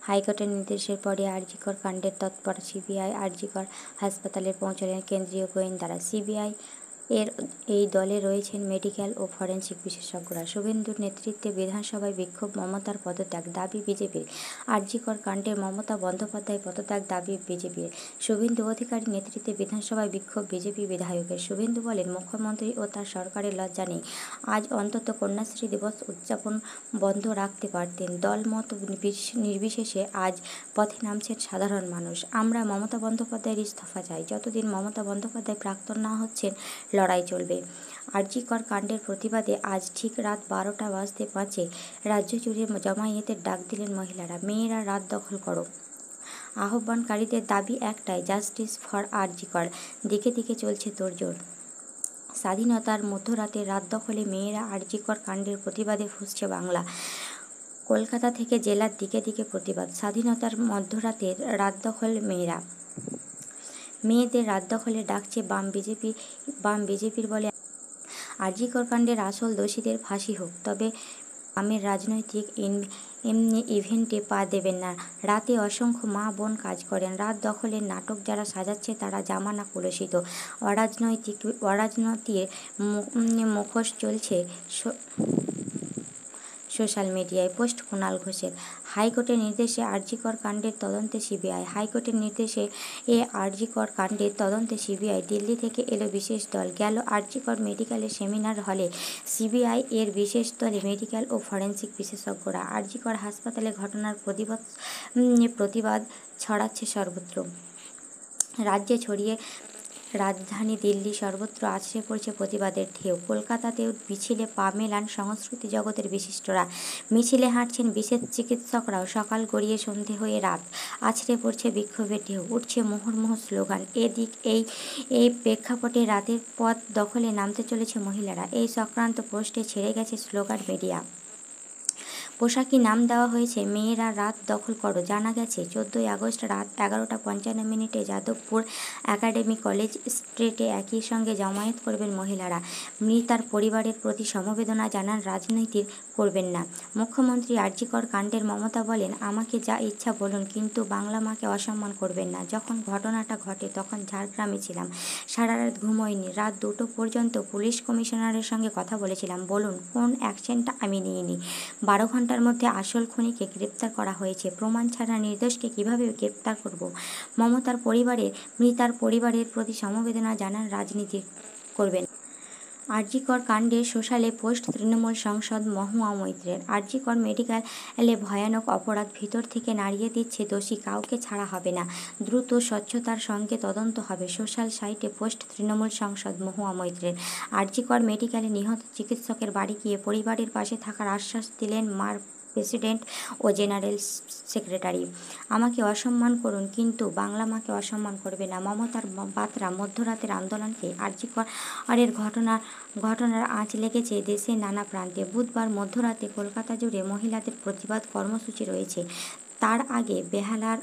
হাইকোর্টের নির্দেশের পরে আরজিকর কাণ্ডের তৎপর সিবিআই আরজিকর হাসপাতালে পৌঁছলেন কেন্দ্রীয় গোয়েন্দারা। সিবিআই এর এই দলে রয়েছেন মেডিকেল ও ফরেনসিক বিশেষজ্ঞরা। শুভেন্দুর নেতৃত্বে বিধানসভায় বিক্ষোভ, মমতার পদত্যাগ দাবি বিজেপির। আরজিকর কাণ্ডে মমতা বন্দ্যোপাধ্যায় পদত্যাগ দাবি বিজেপির। শুভেন্দু অধিকারীর নেতৃত্বে বিধানসভায় বিক্ষোভ বিজেপি বিধায়কের। শুভেন্দু বলেন, মুখ্যমন্ত্রী ও তার সরকারের লজ্জা নেই। আজ অন্তত কন্যাশ্রী দিবস উদযাপন বন্ধ রাখতে পারতেন। দলমত নির্বিশেষে আজ পথে নামছেন সাধারণ মানুষ। আমরা মমতা বন্দ্যোপাধ্যায়ের ইস্তফা চাই। যতদিন মমতা বন্দ্যোপাধ্যায় প্রাক্তন না হচ্ছেন, লড়াই চলবে। আরজিকর কাণ্ডের প্রতিবাদে আজ ঠিক রাত 12:05 রাজ্য জুড়ে জমায়েতের ডাক দিলেন মহিলারা। মেয়েরা রাত দখল করো। আহ্বানকারীদের দাবি একটাই, জাস্টিস ফর আরজিকর। দিকে দিকে চলছে তোড়জোড়। স্বাধীনতার মধ্যরাতে রাত দখলে মেয়েরা, আরজিকর কাণ্ডের প্রতিবাদে ফুঁসছে বাংলা। কলকাতা থেকে জেলার দিকে দিকে প্রতিবাদ। স্বাধীনতার মধ্যরাতে রাত দখল মেয়েরা। মেয়েদের রাত দখলে ডাকছে বাম বিজেপির বলে আরজিকর কাণ্ডের আসল দোষীদের ফাঁসি হোক, তবে বামের রাজনৈতিক ইভেন্টে পা দেবেন না। রাতে অসংখ্য মা বোন কাজ করেন। রাত দখলের নাটক যারা সাজাচ্ছে তারা জামানা কলুষিত। অরাজনীতির মুখোশ চলছে সোশ্যাল মিডিয়ায়। পোস্ট কুণাল ঘোষের। হাইকোর্টের নির্দেশে আরজিকর কাণ্ডের তদন্তে সিবিআই। হাইকোর্টের নির্দেশে আরজিকর কাণ্ডের তদন্তে সিবিআই। দিল্লি থেকে এলো বিশেষ দল। গেল আরজিকর মেডিকেলের সেমিনার হলে সিবিআই এর বিশেষ দলে মেডিকেল ও ফরেনসিক বিশেষজ্ঞরা। আরজিকর হাসপাতালে ঘটনার প্রতিবাদ ছড়াচ্ছে সর্বত্র। রাজধানী দিল্লি সর্বত্র আছড়ে পড়ছে প্রতিবাদের ঢেউ। কলকাতাতেও মিছিলে পা মেলান সংস্কৃতি জগতের বিশিষ্টরা। মিছিলে হাঁটছেন বিশেষ চিকিৎসকরাও। সকাল গড়িয়ে সন্ধে হয়ে রাত, আছড়ে পড়ছে বিক্ষোভের ঢেউ, উঠছে মুহুর্মুহু স্লোগান। এই প্রেক্ষাপটে রাতের পথ দখলে নামতে চলেছে মহিলারা। এই সংক্রান্ত পোস্টে ছেড়ে গেছে স্লোগান মিডিয়া। পোশাকি নাম দেওয়া হয়েছে মেয়েরা রাত দখল করো। জানা গেছে 14ই আগস্ট রাত 11:55 যাদবপুর একাডেমি কলেজ স্ট্রিটে একই সঙ্গে জমায়েত করবেন মহিলারা। মৃতার পরিবারের প্রতি সমবেদনা জানান, রাজনীতি করবেন না। মুখ্যমন্ত্রী আরজিকর কাণ্ডের মমতা বলেন, আমাকে যা ইচ্ছা বলুন, কিন্তু বাংলা মাকে অসম্মান করবেন না। যখন ঘটনাটা ঘটে তখন ঝাড়গ্রামে ছিলাম। সারা রাত ঘুমোইনি। রাত 2টো পর্যন্ত পুলিশ কমিশনারের সঙ্গে কথা বলেছিলাম। বলুন, কোন অ্যাকশনটা আমি নিইনি? 12 ঘন্টার মধ্যে আসল খুনিকে গ্রেপ্তার করা হয়েছে। প্রমাণ ছাড়া নির্দোষকে কিভাবে গ্রেপ্তার করব? মৃতার পরিবারের প্রতি সমবেদনা জানান, রাজনীতি করবেন। আরজিকর কাণ্ডে সোশ্যালে পোস্ট তৃণমূল সাংসদ মহুয়া মৈত্রের। আরজিকর মেডিকেলে ভয়ানক অপরাধ ভিতর থেকে নাড়িয়ে দিচ্ছে দোষী, কাউকে ছাড়া হবে না। দ্রুত স্বচ্ছতার সঙ্গে তদন্ত হবে। সোশ্যাল সাইটে পোস্ট তৃণমূল সাংসদ মহুয়া মৈত্রের। আরজিকর মেডিকেলে নিহত চিকিৎসকের বাড়ি গিয়ে পরিবারের পাশে থাকার আশ্বাস দিলেন মার প্রেসিডেন্ট ও জেনারেল সেক্রেটারি। আমাকে অসম্মান করুন, কিন্তু বাংলা মাকে অসম্মান করবে না। মমতার বার্তা। মধ্যরাতের আন্দোলনকে আরজিকরের ঘটনার আঁচ লেগেছে দেশের নানা প্রান্তে। বুধবার মধ্যরাতে কলকাতা জুড়ে মহিলাদের প্রতিবাদ কর্মসূচি রয়েছে। তার আগে বেহালার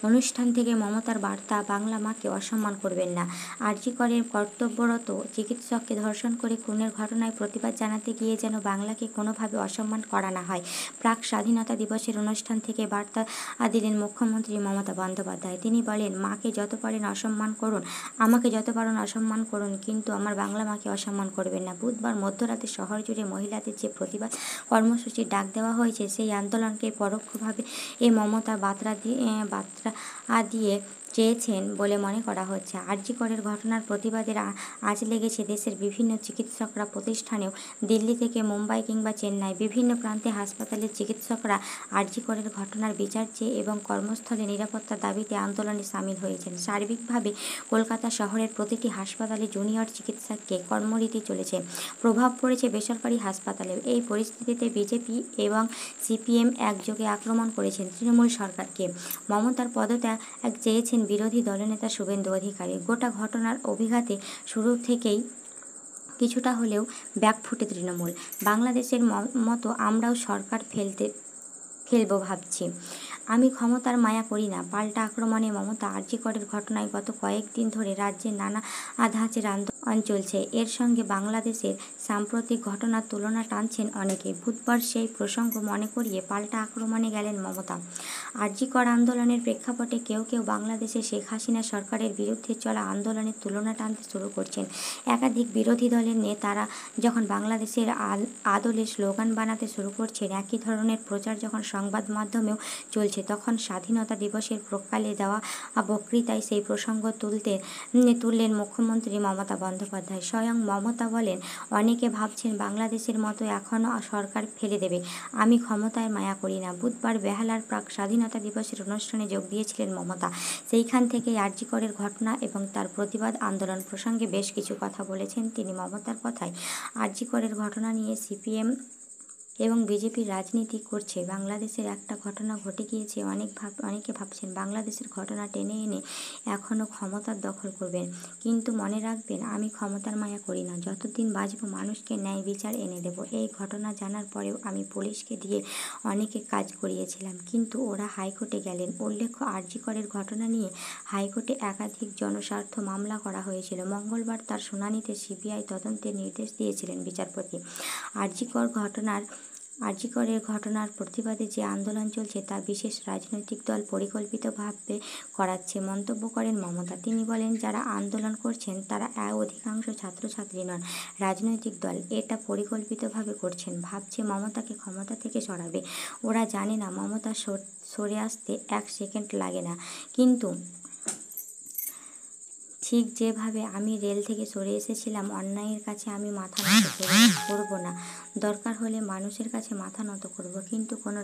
অনুষ্ঠান থেকে মমতার বার্তা, বাংলা মাকে অসম্মান করবেন না। আরজিকরের কর্তব্যরত চিকিৎসককে ধর্ষণ করে খুনের ঘটনায় প্রতিবাদ জানাতে গিয়ে যেন বাংলাকে কোনোভাবে অসম্মান করা না হয়। প্রাক স্বাধীনতা দিবসের অনুষ্ঠান থেকে বার্তা দিলেন মুখ্যমন্ত্রী মমতা বন্দ্যোপাধ্যায়। তিনি বলেন, মাকে যত পারেন অসম্মান করুন, আমাকে যত পারেন অসম্মান করুন, কিন্তু আমার বাংলা মাকে অসম্মান করবেন না। বুধবার মধ্যরাতে শহর জুড়ে মহিলাদের যে প্রতিবাদ কর্মসূচির ডাক দেওয়া হয়েছে, সেই আন্দোলনকে পরোক্ষভাবে মমতা বার্তা দিয়ে চেয়েছেন বলে মনে করা হচ্ছে। আরজিকরের ঘটনার প্রতিবাদের আঁচ লেগেছে দেশের বিভিন্ন চিকিৎসকরা প্রতিষ্ঠানেও। দিল্লি থেকে মুম্বাই কিংবা চেন্নাই, বিভিন্ন প্রান্তে হাসপাতালের চিকিৎসকরা আরজিকরের ঘটনার বিচার চেয়ে এবং কর্মস্থলে নিরাপত্তার দাবিতে আন্দোলনে সামিল হয়েছেন। সার্বিকভাবে কলকাতা শহরের প্রতিটি হাসপাতালে জুনিয়র চিকিৎসককে কর্মরীতি চলেছে। প্রভাব পড়েছে বেসরকারি হাসপাতালেও। এই পরিস্থিতিতে বিজেপি এবং সিপিএম একযোগে আক্রমণ করেছেন তৃণমূল সরকারকে। মমতার পদত্যাগ চেয়েছেন বিরোধী দলনেতা শুভেন্দু অধিকারী। গোটা ঘটনার অভিঘাতে শুরু থেকেই কিছুটা হলেও ব্যাকফুটে তৃণমূল। বাংলাদেশের মতো আমরাও সরকার ফেলব ভাবছি। আমি ক্ষমতার মায়া করি না। পাল্টা আক্রমণে মমতা। আরজিকরের ঘটনায় গত কয়েকদিন ধরে রাজ্যের নানা ধাঁচের চলছে। এর সঙ্গে বাংলাদেশের সাম্প্রতিক ঘটনার তুলনা টানছেন অনেকেই। বুধবার সেই প্রসঙ্গ মনে করিয়ে পাল্টা আক্রমণে গেলেন মমতা। আরজি কর আন্দোলনের প্রেক্ষাপটে কেউ কেউ বাংলাদেশে শেখ হাসিনা সরকারের বিরুদ্ধে চলা আন্দোলনের তুলনা টানতে শুরু করছেন। একাধিক বিরোধী দলের নেতারা যখন বাংলাদেশের আদলে স্লোগান বানাতে শুরু করছেন, একই ধরনের প্রচার যখন সংবাদ মাধ্যমেও চলছে, তখন স্বাধীনতা দিবসের প্রাক্কালে দেওয়া বক্তৃতায় সেই প্রসঙ্গ তুললেন মুখ্যমন্ত্রী মমতা বন্দ্যোপাধ্যায়। স্বয়ং মমতা বলেন, অনেকে ভাবছেন বাংলাদেশের মতো এখনও সরকার ফেলে দেবে। আমি ক্ষমতায় মায়া করি না। বুধবার বেহালার প্রাক স্বাধীনতা দিবসের অনুষ্ঠানে যোগ দিয়েছিলেন মমতা। সেইখান থেকেই আরজি করের ঘটনা এবং তার প্রতিবাদ আন্দোলন প্রসঙ্গে বেশ কিছু কথা বলেছেন তিনি। মমতার কথায়, আরজি করের ঘটনা নিয়ে সিপিএম এবং বিজেপি রাজনীতি করছে। বাংলাদেশের একটা ঘটনা ঘটে গিয়েছে, অনেকে ভাবছেন বাংলাদেশের ঘটনা টেনে এনে এখনও ক্ষমতার দখল করবেন। কিন্তু মনে রাখবেন, আমি ক্ষমতার মায়া করি না। যতদিন বাঁচব মানুষকে ন্যায় বিচার এনে দেব। এই ঘটনা জানার পরেও আমি পুলিশকে দিয়ে অনেকে কাজ করিয়েছিলাম, কিন্তু ওরা হাইকোর্টে গেলেন। উল্লেখ্য, আরজি করের ঘটনা নিয়ে হাইকোর্টে একাধিক জনস্বার্থ মামলা করা হয়েছিল। মঙ্গলবার তার শুনানিতে সিবিআই তদন্তের নির্দেশ দিয়েছিলেন বিচারপতি। আরজি করের ঘটনার প্রতিবাদে যে আন্দোলন চলছে তা বিশেষ রাজনৈতিক দল পরিকল্পিতভাবে করাচ্ছে মন্তব্য করেন মমতা। তিনি বলেন, যারা আন্দোলন করছেন তারা অধিকাংশ ছাত্রছাত্রী নন, রাজনৈতিক দল। এটা পরিকল্পিতভাবে করছেন। ভাবছে মমতাকে ক্ষমতা থেকে সরাবে। ওরা জানে না মমতা সরে আসতে 1 সেকেন্ড লাগে না। কিন্তু ঠিক যেভাবে আমি রেল থেকে সরে এসেছিলাম, অন্যায়ের কাছে আমি মাথা নত করব না। দরকার হলে মানুষের কাছে মাথা নত করব, কিন্তু কোনো